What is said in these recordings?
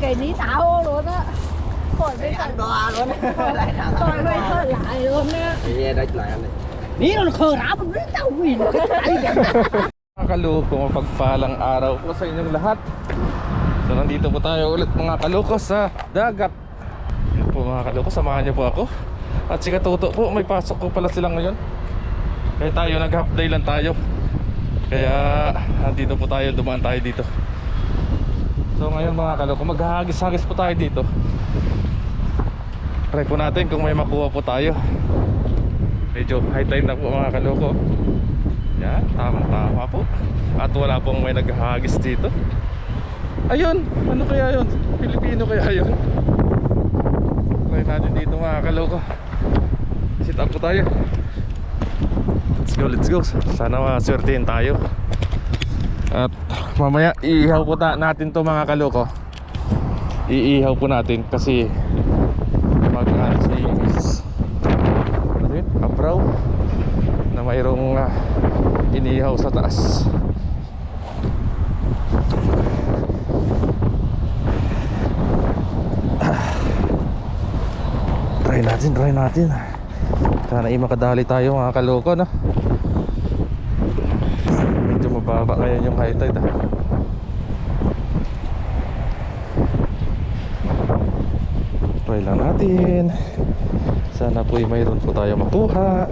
cái ní táo luôn á. Khỏi với Ăn bò luôn. Lại thằng. khỏi với khờ lại luôn á. Nghe đây lại anh này. Ní nó khờ ráo mình biết tao quỷ nó cái Mga kaloko, mapagpalang araw po sa inyong lahat. So nandito po tayo ulit mga kaloko sa dagat. Yan po mga kaloko, samahan niyo po ako. At si Katuto po, may pasok po pala sila ngayon. Kaya tayo, nag-half day lang tayo. Kaya nandito po tayo, dumaan tayo dito. So ngayon mga kaloko, maghahagis-hagis po tayo dito. Try po natin kung may makuha po tayo. Medyo high tide na po mga kaloko. Yan, tamang-tama po. At wala pong may naghahagis dito. Ayun, ano kaya yun? Pilipino kaya yun? Try natin dito mga kaloko. Sit up po tayo. Let's go. Sana maswertein tayo. At mamaya iihaw po natin to mga kaloko. Iihaw po natin kasi mag-anis abraw na mayroong inihaw sa taas. Try natin. Sana makadali tayo mga kaloko, no? Medyo mababa ngayon yung high tide, Try lang natin. Sana po'y mayroon po tayo makuha.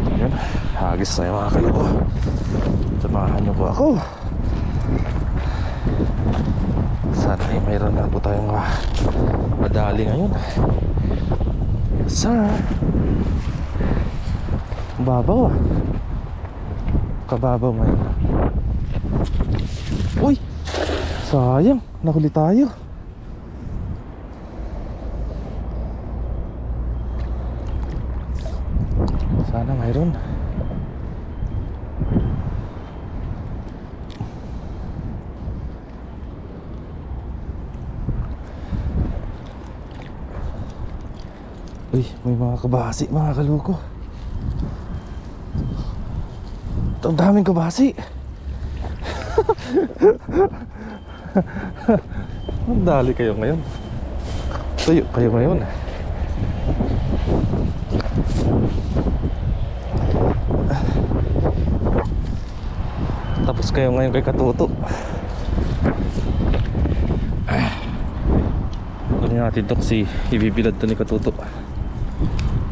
Ayan, hagis na yung mga kaloko. Samahan niyo po ako. Sana ay mayroon na po tayong madali ngayon. Yes sir. Babaw kababaw ngayon. Uy, sayang, nahuli tayo. Sana mayroon. Uy, may mga kabasi mga kaloko. Ang daming kabasi. Ang dali kayo ngayon. Tuyo kayo ngayon. Tapos kayo ngayon kay Katuto. Kunin natin to kasi ibibilad to ni Katuto.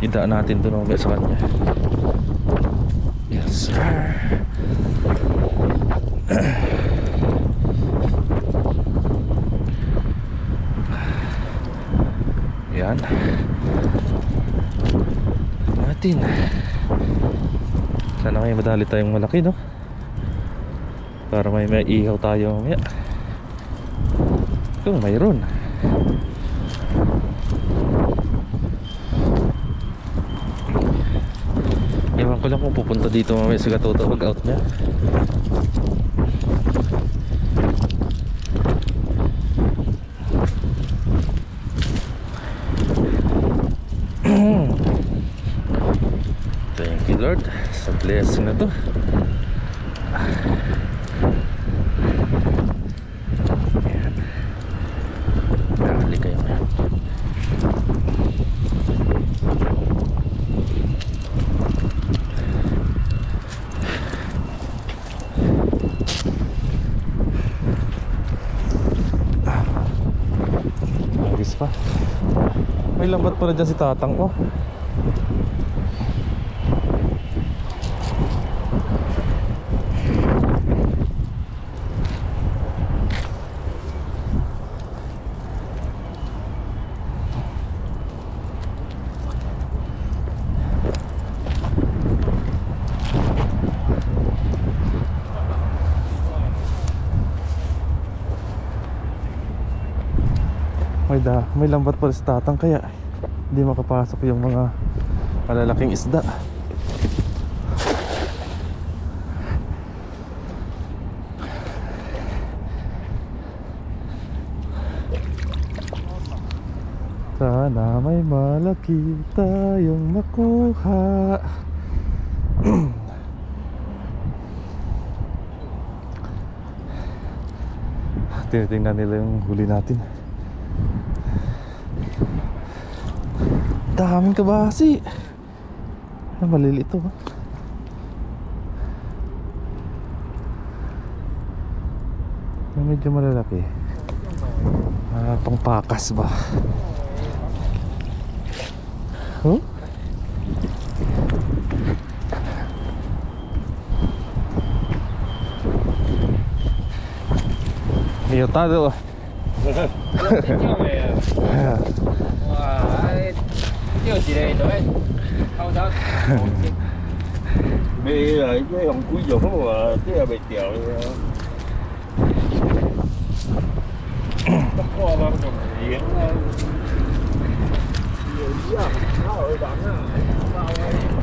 Idaan natin to mamaya sa kanya. Yes sir. Yan natin. Sana may madali tayong malaki, no? Para may ihaw tayo mamaya. Kung mayroon. Ewan ko lang kung pupunta dito mamaya sa Katuto pag out niya. Thank you Lord sa blessing na to. Ayan. Dali kayo ngayon. Agis pa. May lambat pala dyan si Tatang, oh. May lambat pala sa Tatang kaya hindi makapasok yung mga malalaking isda. Sana may malaki tayong makuha. Tinitingnan nila yung huli natin. Daming kabasi. Maliliit to. Medyo malalaki. Pangpakas ba? Huh? Iyotado. Bây giờ cái ông cuối dụng mà cái là bị chèo nó kho bằng đồng tiền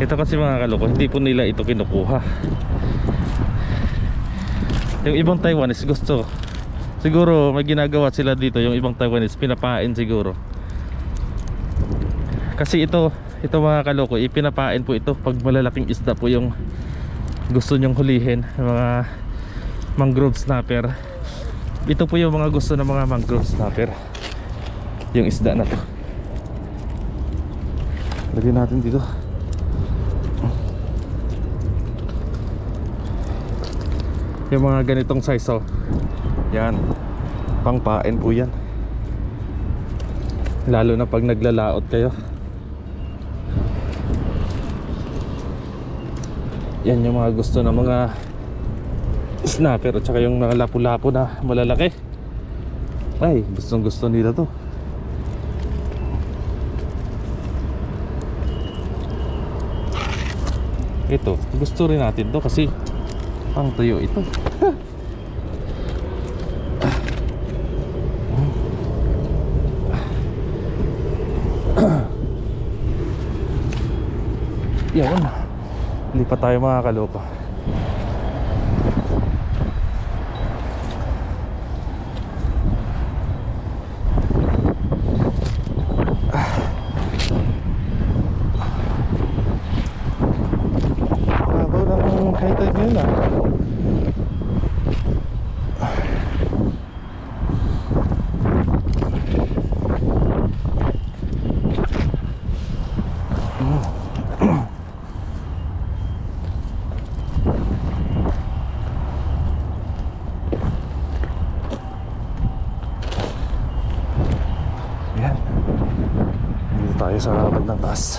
Ito kasi mga kaloko, hindi po nila ito kinukuha. Yung ibang Taiwanese gusto, siguro may ginagawa sila dito. Yung ibang Taiwanese pinapain siguro. Kasi ito mga kaloko, ipinapain po ito pag malalaking isda po yung gusto nyong hulihin. Mga mangrove snapper. Ito po yung mga gusto ng mga mangrove snapper, yung isda na to. Lagyan natin dito. Yung mga ganitong size, oh. Yan, pangpain po yan. Lalo na pag naglalaot kayo. Yan yung mga gusto ng mga snapper at saka yung mga lapu-lapu na malalaki. Ay, gustong gusto nila to. Ito, gusto rin natin to kasi pang tuyo ito. Yan, lipat tayo mga kaloko. Kahit tayo ngayon ah. Yan. Dito tayo sa bandang taas.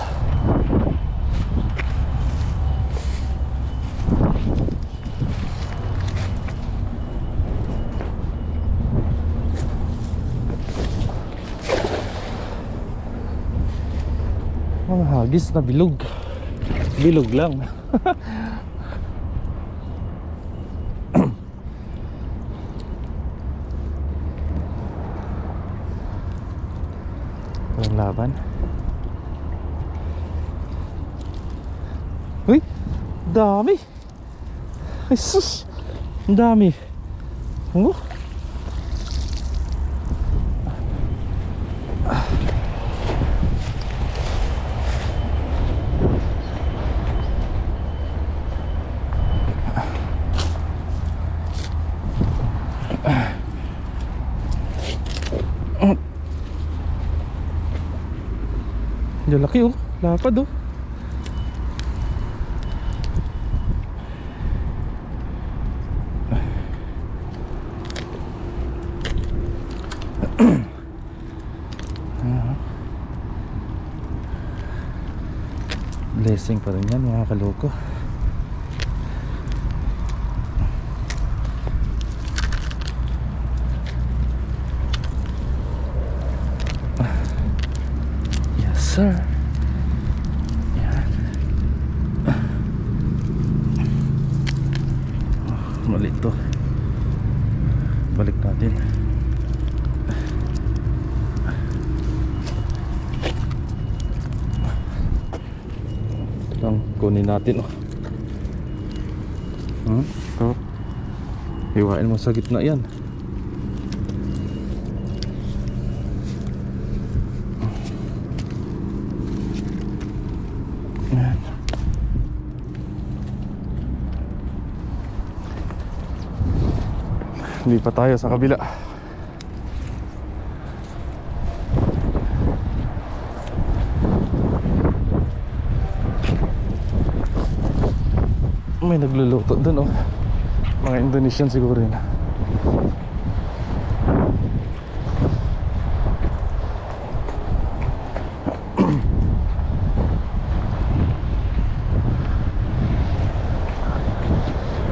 Mga hagis na bilog. Bilog lang. Walang laban. Uy, dami. Ay sus, dami. Oh. Yung laki oh, lapad oh. Blessing pa rin yan mga kaloko. Sir. Yan. Maliit to. Balik natin. Itong kunin natin oh. Oh. Hiwain mo sa gitna yan. Hindi pa tayo sa kabila. May nagluluto dun oh. Mga Indonesian siguro yun.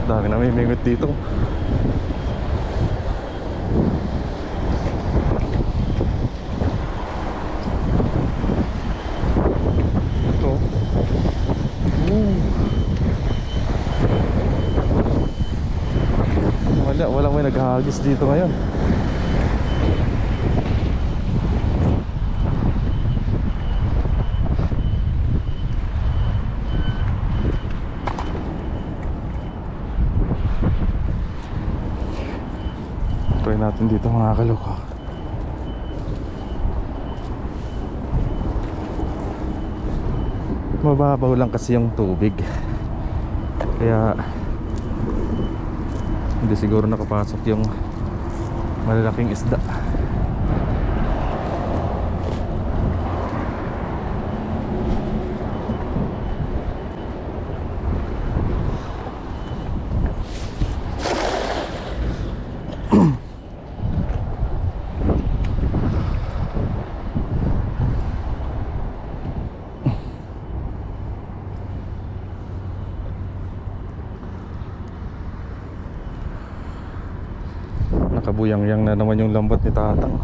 Dami na may mingot dito. Ito. Walang may naghahagis dito ngayon. Try natin dito mga kaloko. Mababaw lang kasi yung tubig, kaya hindi siguro nakapasok yung malalaking isda. Nakabuyang-yang na naman yung lambat ni Tatang.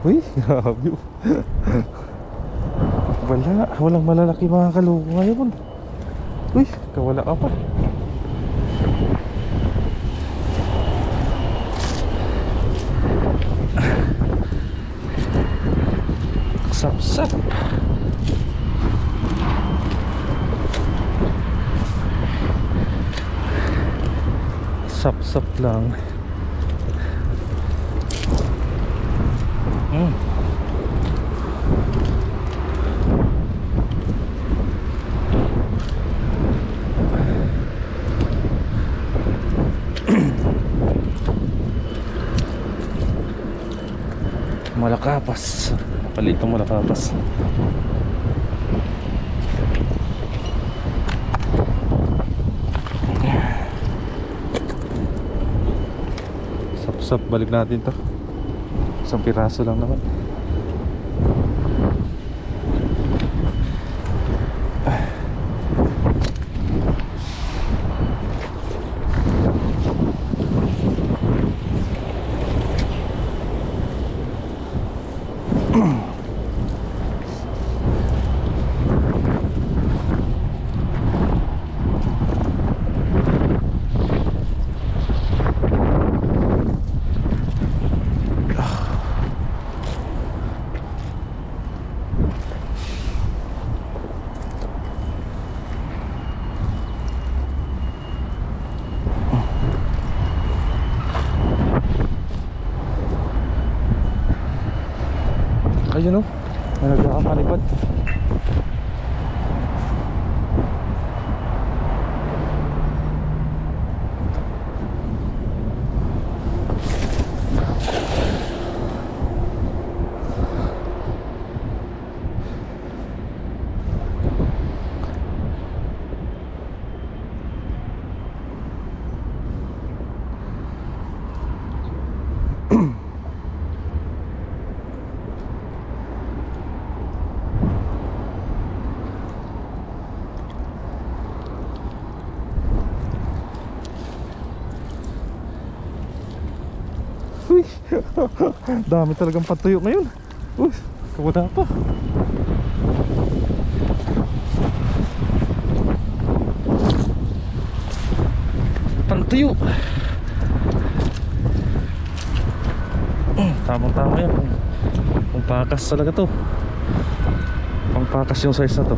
Uy, grabe. Walang malalaki mga kaloko ngayon. Uy, kawala ka pa. Sap-sap. Sap-sap lang. Malakapas. Palitong malakapas. Sap-sap, balik natin to. Isang piraso lang naman. Ayun o, may nagkakakalipad. Uy, dami talagang patuyo ngayon. Uy, kawala pa. Pantuyo. Tamang-tama yan. Kung pakas talaga to. Pang pakas yung size na to.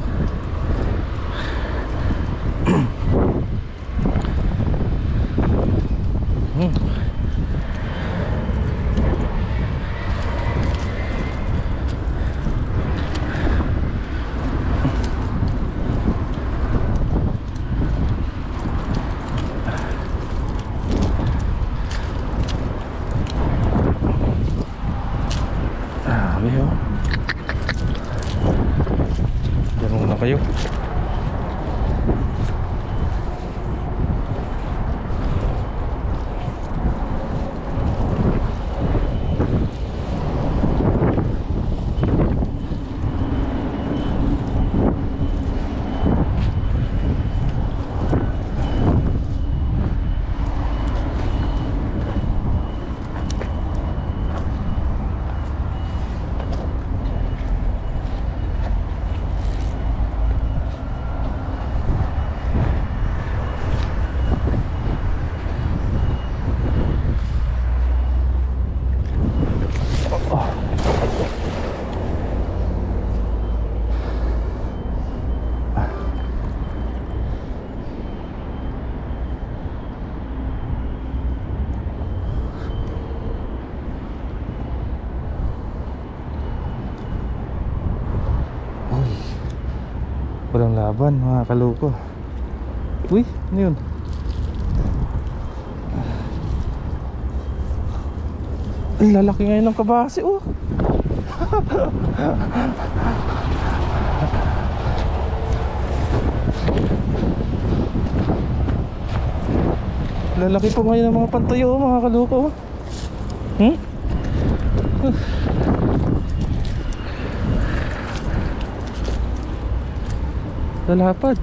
kayo. Walang laban mga kaloko. Uy, ano yun? Ay, lalaki ngayon ng kabase oh. Lalaki po ngayon ng mga pantayo mga kaloko. Lalapad.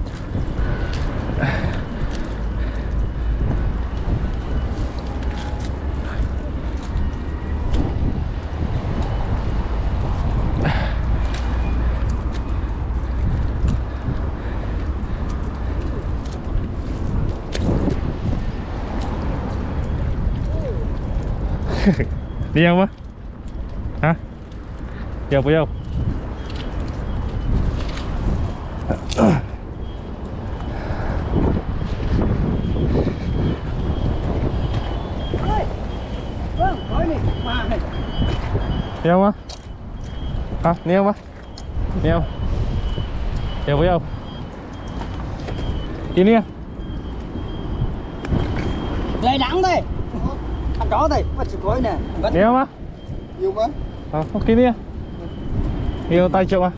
Đi không á? Hả? Vô vô. Đi không á? Hả? Đi không á? Đi không? Vô vô. Đi đi. Lấy đắng đây. Ăn chó đây, bắt chịu cối nè. Đi không á? Yêu quá. Ok đi. Yêu tay chịu à?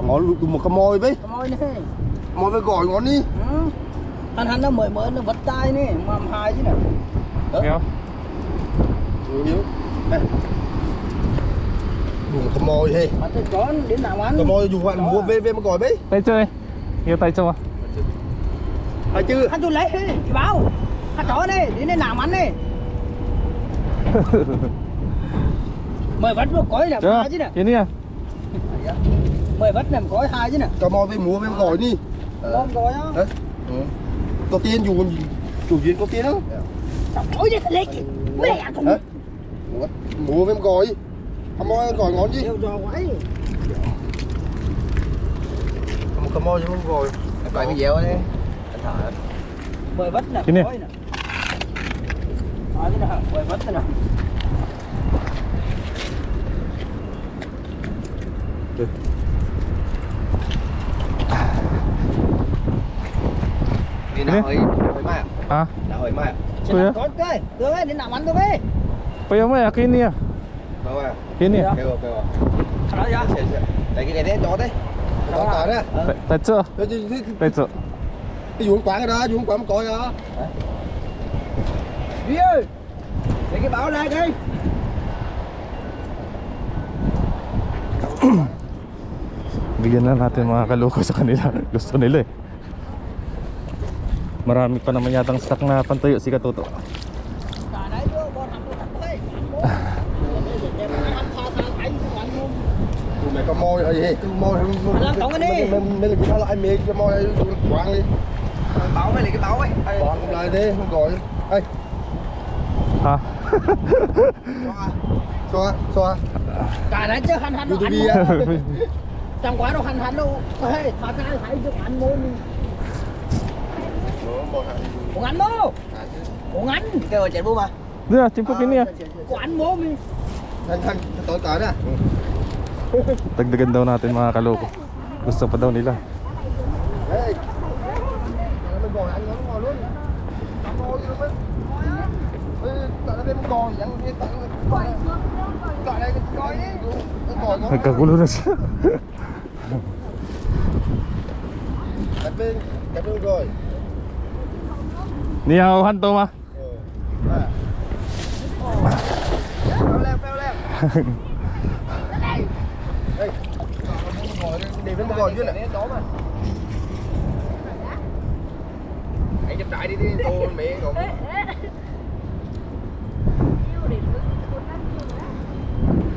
Ngón một cái môi với. Môi nè. Môi với gỏi ngón đi. Hắn nó mới nó vật tay nè, mà hai chứ nè. Nghe không? Yêu. Dùng cái môi đi. Mà tôi chó đến nào ăn. Cái môi dùng hoạn mua về mà gỏi với. Tay chơi. Yêu tay chịu à? Hay chứ. Hắn tôi lấy thì báo. Hắn chó đây, đến đây làm ăn đi. Mời vắt một cối là hai chứ nè. Tiến đi à? Mời vắt làm cối hai chứ nè. Cái môi với mua với gỏi đi. Con cối á. Đấy. Có tiền dùng chủ viên có tiền không? Sao cối đây lấy kì. Mẹ không. Mua với gỏi. Cái môi gỏi ngón gì? Yêu cho quái. Cái môi với gỏi. Gọi cái dẻo đấy. Anh thở. Mời vắt làm Cái này. cối nè. Nói chứ nè, mời vắt thế nè. Đi nào hỏi mai à? Hả? Nào hỏi mai à? Tôi Con cây, đưa về đến làm ăn tôi về. Bây giờ mới à? Kini à? Đâu à? Kini à? Kêu kêu. Sao đó vậy? Tại cái này đấy chó đấy. Có tỏi đấy. Tay chịu. Tay chịu. Cái dùng quán cái đó, dùng quán coi đó. Đi ơi. Lấy cái báo ra đây. Bigyan na natin mga kaloko sa kanila. Gusto nila eh. Marami pa naman yatang stock na pantayo si Katoto. Cả đấy đưa con thằng tôi thằng đấy. Mày có môi hay gì? Môi Làm tổng cái đi. Mình cũng lại mày cái môi hay quán đi. Báo mày lấy cái báo ấy. Quán lại đi, không gọi. Ê. Ha? Xoa. Cả đấy chứ hắn nó ăn. YouTube Trong quá đâu hắn đâu. Ê, thả cái thấy cho ăn môn. Cũng ăn mô. Cũng ăn. Kêu chạy bu mà. Đưa chim ko kini ah. Cũng ăn mô mi. Thanh tối cả nè. Dagdagan daw natin mga kaloko. Gusto pa daw nila. Ê. Mình gọi anh nó ngồi luôn. Ngồi luôn đấy. Ê, tại đây mình ngồi chẳng nghe tại đây ngồi đi. Ngồi ngồi. Nagkagulo na siya. Cắt bên rồi. Niyawan to ma. Leo lên. Đây. Để bên ngồi dưới này. Hãy chụp đại đi tô mẹ còn.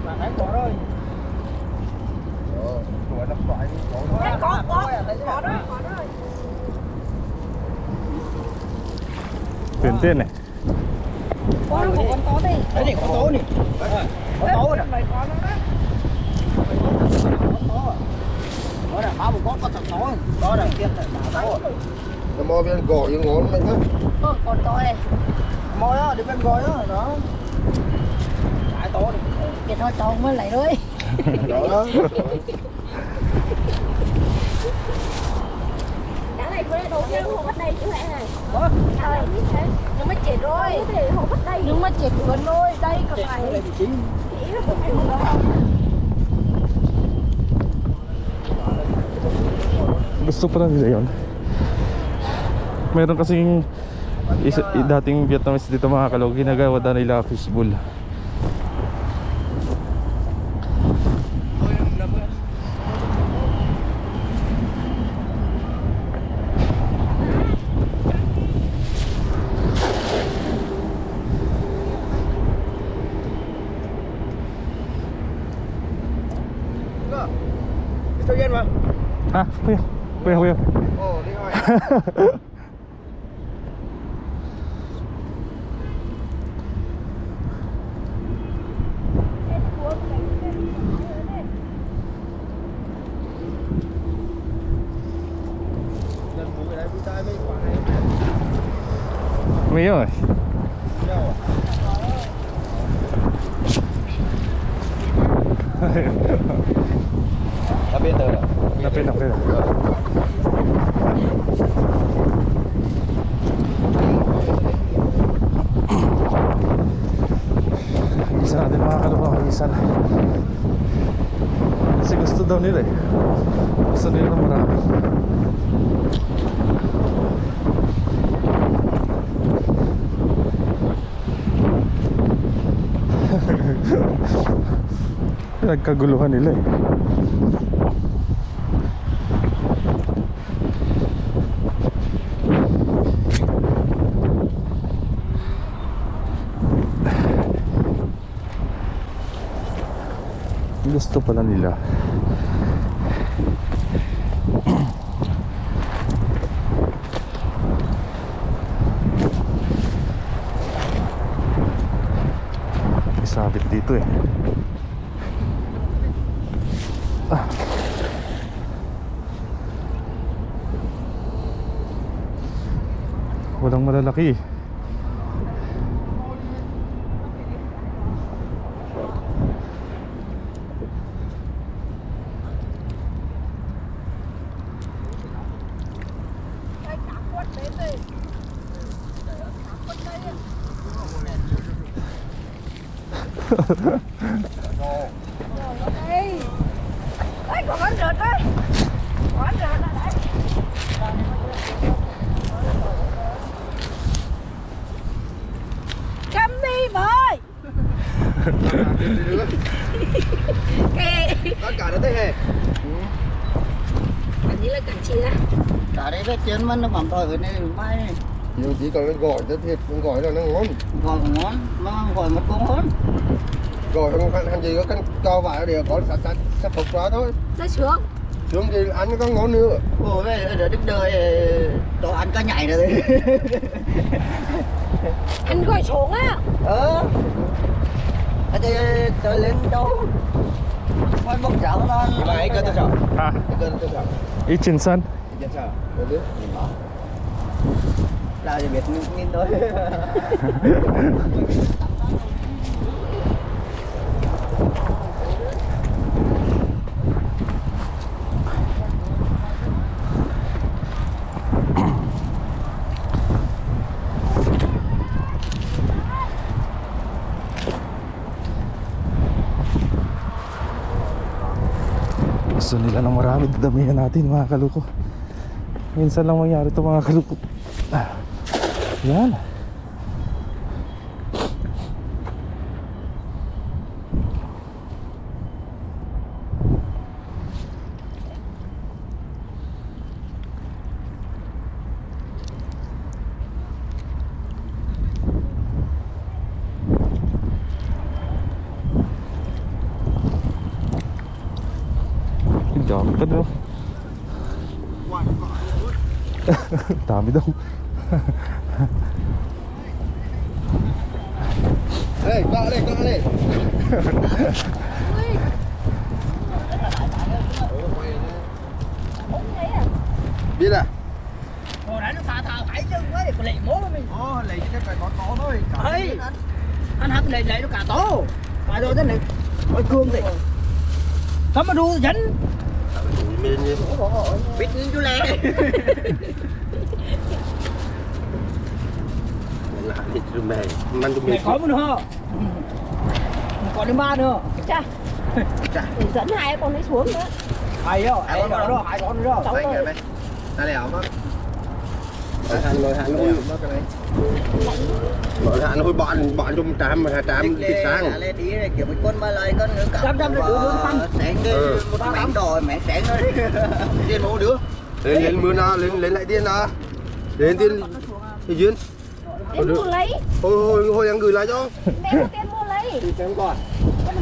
Mà thấy có rồi. Rồi nó phải có đó. Tuyển tên này. Có đâu còn có đây. Đấy thì có tố nè. Có tố nè. Đó là báo một con thật tố. Đó là kia là tố. Nó mò bên gỏi ngon mạnh lắm. Còn to đây. Mò đó, đi bên gỏi đó, đó. Đại tố nè. Cái thôi to mới lại thôi. Đó. Cả này quê đồ kia không bắt đây chứ mẹ này. Nhưng mà chết rồi. Thì không bắt đây. Nhưng mà chết gần rồi. Đây còn này. Chỉ là không phải không đâu. Gusto pa lang nila yun. Meron kasing dating Vietnamese dito mga kalog, ginagawa na nila fishbowl. Sao yên mà? Ah, kuya. Ồ, đi hỏi. Lần vụ cái này vui tay mấy quả này. Mấy rồi. Đâu à? Bên tờ. Napin. Isa natin mga kalukang isa na. Kasi gusto daw nila eh. Gusto nila na marami. Nagkaguluhan nila eh. Gusto pala nila. Isabit dito eh. Walang malalaki eh. Đây. Đấy còn con rượt đấy. Con rượt ở đấy. Cầm đi bơi. Cái Tất cả nó thế hề. Cái này là cảnh chi á. Cả đấy cái chânมันnó bằng tỏi ở đây mai này. Nhưng chỉ cần gỏi cho thịt, gỏi là nó ngon. Gọi ngon, mà gọi mất cũng hơn. Gỏi không ăn gì có canh cao vải đều có sạch phục quá thôi. Nó sướng. Sướng thì ăn có ngon nữa. Ôi ở đức đời đồ ăn cá nhảy rồi đấy. Anh gọi xuống á. Trời lên đâu. Quay bốc chảo nó. Nhưng mà ấy cân tôi sợ. Ah, Cân tôi sợ. Ichinsan. Chết sợ. Được chứ. Là chỉ biết nhìn thôi. Gusto nila ng marami, damihan natin mga kaluko. Minsan lang mangyari ito mga kalupot. Yan. Dami ka daw. Dami daw. Hey, cọ lên, cọ lên. Biết à? Hồi nãy nó thà phải chứ mấy còn lệ mố mình. Lấy cái phải có thôi. Ấy, anh hấp lệ nó cả tổ. Phải rồi thế này, ôi cương gì? Sao mà đu dẫn? Biết chú lẹ. Mày có một nữa. Còn đến 3 nữa. Chà. Để dẫn hai con ấy xuống nữa. Ai đó, ai con đó, ai con đó. Cháu ơi. Ta lẻo mất. Lôi hạn hôi mất cái này. Lôi hạn hôi bọn trong tràm mà tràm thịt sáng. Lên đi kiểu một con ba lời con nữa cả. Trăm đứa xăm. Sáng đi một mảnh đồi mẹ sáng nó đi. Tiên một đứa. Lên mưa nào, lên lại tiên nào. Lên tiên thì duyên. Em mua lấy. Hồi em gửi lại cho. Mẹ có tiền mua lấy. Thì xem còn. Con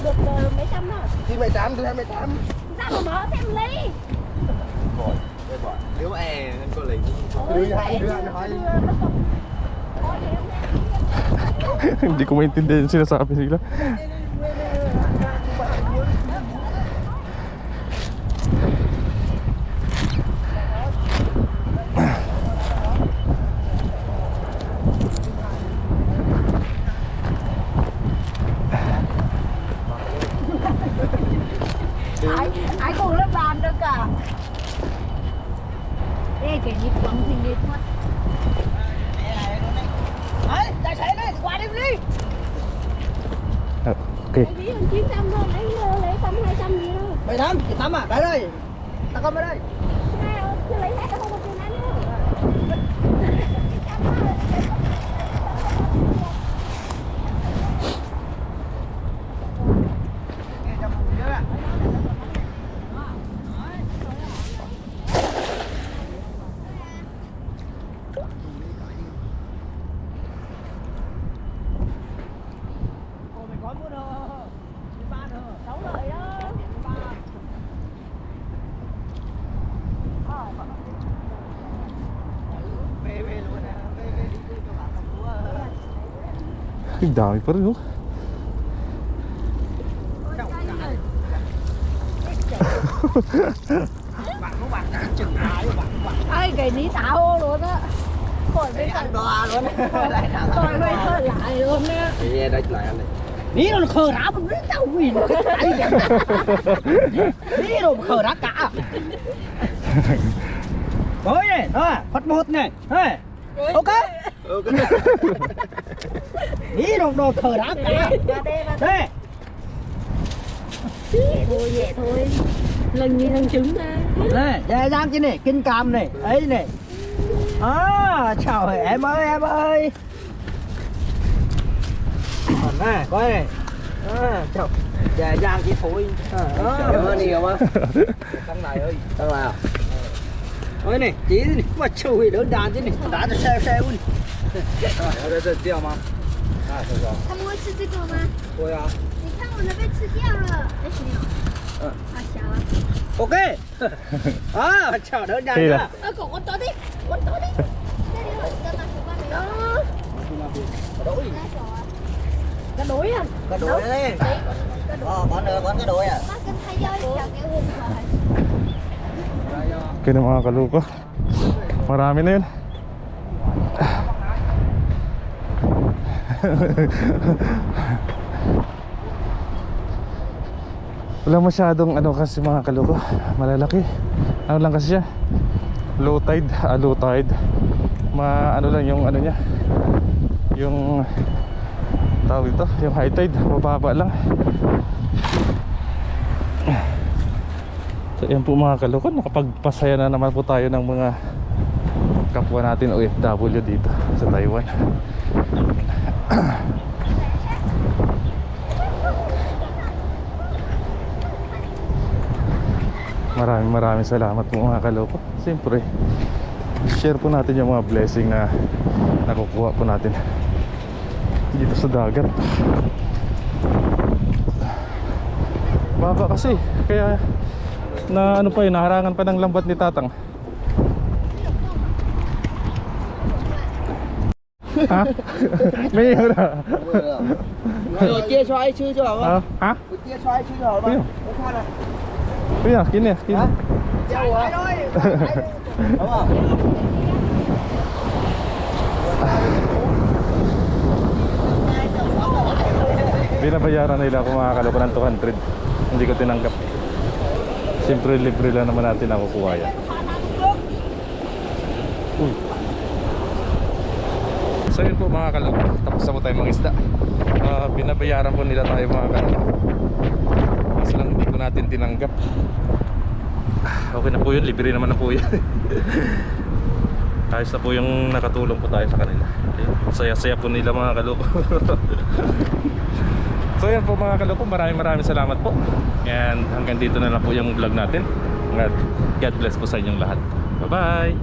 được mấy trăm đó. Thì mày tám, tôi mày tám. Ra mà mở xem lấy. Nếu mà em có lấy. Đưa hai đứa ăn hỏi. Hindi ko maintindihan yung sinasabi nila. Ai cùng lớp bàn được cả. Ê, cái nhịp bóng thì nhịp mất. Đấy, tài xế đi, qua đi đi. Ok. Cái ví dụ 900 thôi, lấy 100-200 gì đâu. Mày Thắm, chị Thắm à, đây đây. Tao come ở đây. Hai ơi, cứ lấy hết, tao không có tiền ăn nữa. Mày có mua đâu? 3 nữa. 6 lợi đó. Về luôn nè, về đi chơi cho bạn cầm túa. Ang dami pa rin oh. Bạn có bạn cả chừng ai bạn. Ê, cái ní tao luôn á. Khỏi bây giờ Đo luôn. khỏi bây giờ lại luôn á. Thì đây lại ăn này. Ní nó khờ rá mà nó tao quỳ nó cái tay vậy. Ní nó khờ rá cả. Rồi này, thôi, phát một này. Thôi. Ok. Ní nó khờ rá cả. Đây. Vậy thôi. Lần như lần trứng ra. Này, dây giang chứ này, kinh cam này, ấy này. À, trời em ơi. Còn này, coi này. À, trời. Dây giang chứ thôi. Cảm ơn nhiều mà. Thằng này ơi. Thằng nào? Ôi này, tí này, mà chui đơn đàn chứ này, đá cho xe luôn. Đây, tiêu mà. À, rồi. 他们会吃这个吗？对啊。你看我的被吃掉了。哎，行了。啊，小了。 Ok. À, chào đơn đàn Thì nha. là- Còn con to đi, con to đi. Cái này là cho bạn của con này đó. Cái đuổi à? Cái đuổi đấy. Con cái đuổi à. Bác cần thay dây chào kéo hôn rồi. Okay na mga kaluko. Marami na yun. Wala masyadong ano kasi mga kaluko. Malalaki. Ano lang kasi siya. Low tide, low tide. Ano lang yung ano niya. Yung tawag ito, yung high tide, mababa lang. So So yan po mga kaloko, nakapagpasaya na naman po tayo ng mga kapwa natin OFW dito sa Taiwan. Maraming salamat po mga kaloko. Siyempre share po natin yung mga blessing na nakukuha po natin dito sa dagat. Baba kasi, kaya na ano pa yun, naharangan pa ng lambat ni Tatang. Ha? May yun na. 我接出来吃就好了， Ha? 我接出来吃就好了。不用我看了， Kuya, kini, kini. 教我，好不好？ Binabayaran nila ako mga kaloko ng 200. Hindi ko tinanggap. Siyempre libre lang naman natin ako kuha yan. Uy. So yun po mga kaloko, tapos na po tayo mangisda. Binabayaran po nila tayo mga kaloko. Kaso lang hindi ko natin tinanggap. Okay na po yun, libre naman na po yan. Ayos na po yung nakatulong po tayo sa kanila. Saya-saya po nila mga kaloko. So yan po mga kaloko, maraming salamat po. And hanggang dito na lang po yung vlog natin. God bless po sa inyong lahat. Bye bye.